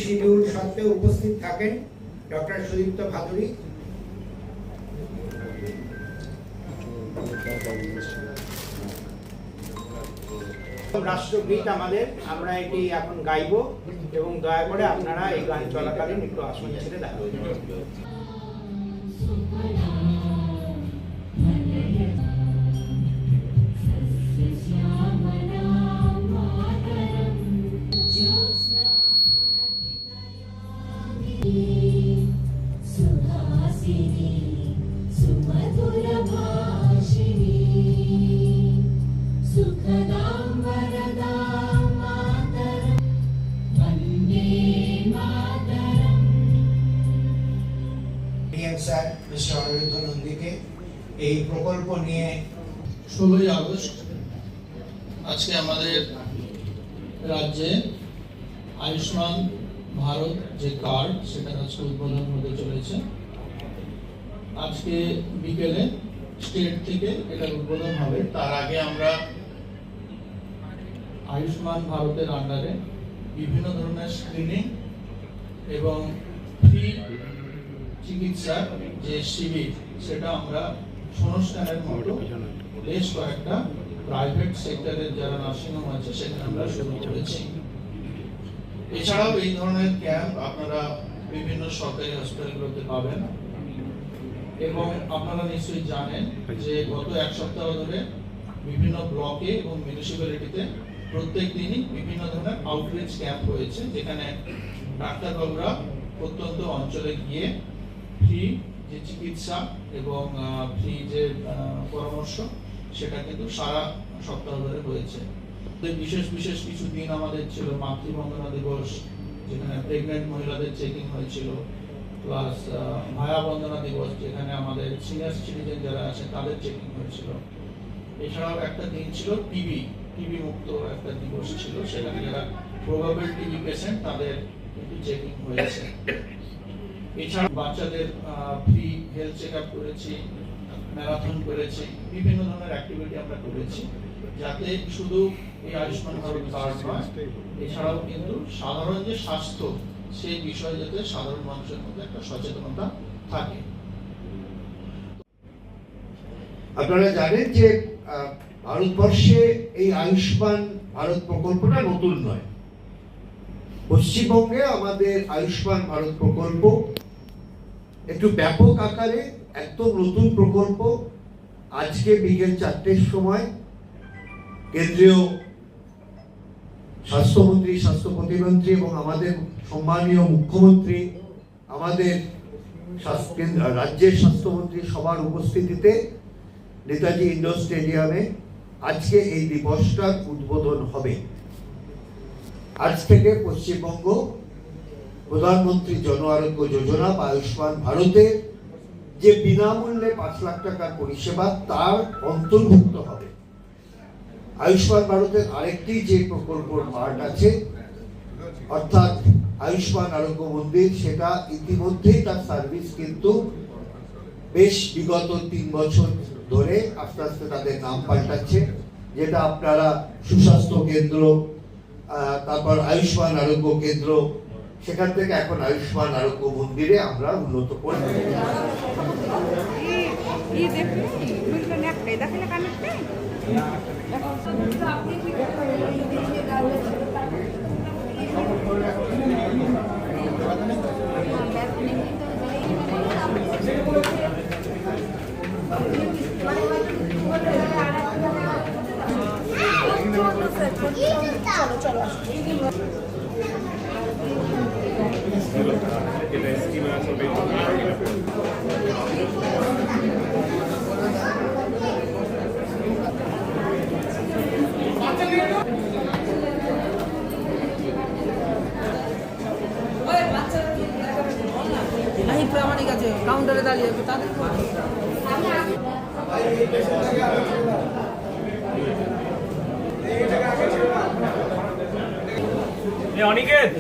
Schedule সত্ত্বেও উপস্থিত থাকেন ডক্টর সুদীপ্ত ভাদুরী। রাষ্ট্রগীত আমাদের, আমরা এটি এখন গাইব এবং দয়া করে আপনারা এই গান চলাকালীন একটু আসন ছেড়ে দাঁড়াবেন। স্যার মিস্টার অনিরুদ্ধ নন্দীকে এই প্রকল্প নিয়ে 16ই আগস্ট আজকে আমাদের রাজ্যে আয়ুষ্মান ভারত যে কার্ড সেটা আজকে উদ্বোধন হতে চলেছে। আজকে বিকেলে স্টেট থেকে এটা উদ্বোধন হবে। তার আগে আমরা আয়ুষ্মান ভারতের আন্ডারে বিভিন্ন ধরনের স্ক্রিনিং এবং ফ্রি চিকিৎসার যে শিবির সেটা আমরা সংস্থানের মতো বেশ কয়েকটা প্রাইভেট সেক্টরের যারা নার্সিংহোম আছে সেখানে আমরা শুরু করেছি। এছাড়াও এই ধরনের ক্যাম্প আপনারা বিভিন্ন সরকারি হসপিটালগুলোতে পাবেন এবং আপনারা নিশ্চয়ই জানেন যে গত এক সপ্তাহ ধরে বিভিন্ন ব্লকে এবং মিউনিসিপ্যালিটিতে প্রত্যেক দিনই বিভিন্ন ধরনের আউটরিচ ক্যাম্প হয়েছে, যেখানে ডাক্তারবাবুরা প্রত্যন্ত অঞ্চলে গিয়ে ফ্রি যে চিকিৎসা এবং ফ্রি যে পরামর্শ সেটা কিন্তু সারা সপ্তাহ ধরে হয়েছে। বিশেষ বিশেষ কিছু দিন আমাদের ছিল মাতৃবন্দনা দিবস, যেখানে প্রেগনেন্ট মহিলাদের চেকিং হয়েছিল, প্লাস মায়া বন্দনা দিবস যেখানে আমাদের সিনিয়র সিটিজেন যারা আছে তাদের চেকিং হয়েছিল। এছাড়াও একটা দিন ছিল টিবি মুক্ত একটা দিবস ছিল, সেখানে যারা প্রবাবল টিবি পেশেন্ট তাদের কিন্তু চেকিং হয়েছে। এছাড়া বাচ্চাদের ফ্রি হেলথ চেক আপ করেছি, ম্যারাথন করেছি, বিভিন্ন ধরনের অ্যাক্টিভিটি আমরা করেছি, যাতে শুধু এই আয়ুষ্মান ভারত কার্ড নয়, এছাড়াও কিন্তু সাধারণ যে স্বাস্থ্য সেই বিষয়ে যাতে সাধারণ মানুষের মধ্যে একটা সচেতনতা থাকে। আপনারা জানেন যে ভারতবর্ষে এই আয়ুষ্মান ভারত প্রকল্পটা নতুন নয়। পশ্চিমবঙ্গে আমাদের আয়ুষ্মান ভারত প্রকল্প একটু ব্যাপক আকারে একদম নতুন প্রকল্প। আজকে বিকেল 4টের সময় কেন্দ্রীয় স্বাস্থ্যমন্ত্রী, স্বাস্থ্য প্রতিমন্ত্রী এবং আমাদের সম্মানীয় মুখ্যমন্ত্রী, আমাদের রাজ্যের স্বাস্থ্যমন্ত্রী সবার উপস্থিতিতে নেতাজি ইন্ডোর স্টেডিয়ামে আজকে এই দিবসটার উদ্বোধন হবে। আজ থেকে পশ্চিমবঙ্গ প্রধানমন্ত্রী জন আরোগ্য যোজনা বা আয়ুষ্মান ভারতের যে বিনামূল্যে 5 লাখ টাকার পরিষেবা তার অন্তর্ভুক্ত হবে। আয়ুষ্মান ভারতের আরেকটি যে প্রকল্পর পার্ট আছে, অর্থাৎ আয়ুষ্মান আরোগ্য মন্দির, সেটা ইতিমধ্যেই তার সার্ভিস কিন্তু বেশ বিগত 3 বছর ধরে আস্তে আস্তে তাদের নাম পাল্টাচ্ছে, যেটা আপনারা সুস্বাস্থ্য কেন্দ্র, তারপর আয়ুষ্মান আরোগ্য কেন্দ্র, সেখান থেকে এখন আয়ুষ্মান আরোগ্য মন্দিরে আমরা উন্নত করে প্রামাণিক আছে কাউন্টারে দাঁড়িয়ে তাদের অনিকেত